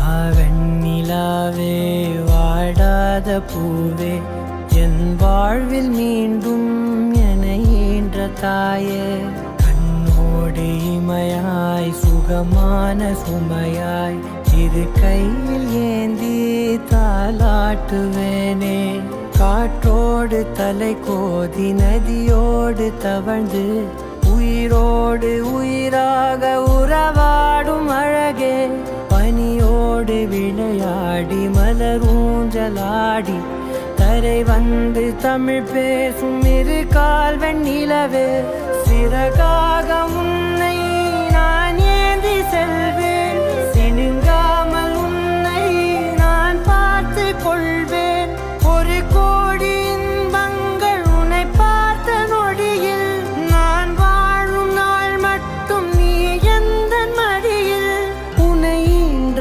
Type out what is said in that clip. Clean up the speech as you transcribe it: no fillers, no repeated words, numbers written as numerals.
வாவெண்ணிலாவே வாடாத பூவே என் வாழ்வில் மீண்டும் என ஈன்ற தாயே கண்ணோடு இமையாய் சுகமான சுமையாய் இரு கையில் ஏந்தி தாலாட்டுவேனே காற்றோடு தலை கோதி நதியோடு தவழ்ந்து உயிரோடு உயிராக உறவாடும் அழகே பனியோடு விளையாடி மலரூஞ்சலாடி தரை வந்து தமிழ் பேசும் இரு கால் வெண்ணிலவே சிறகாக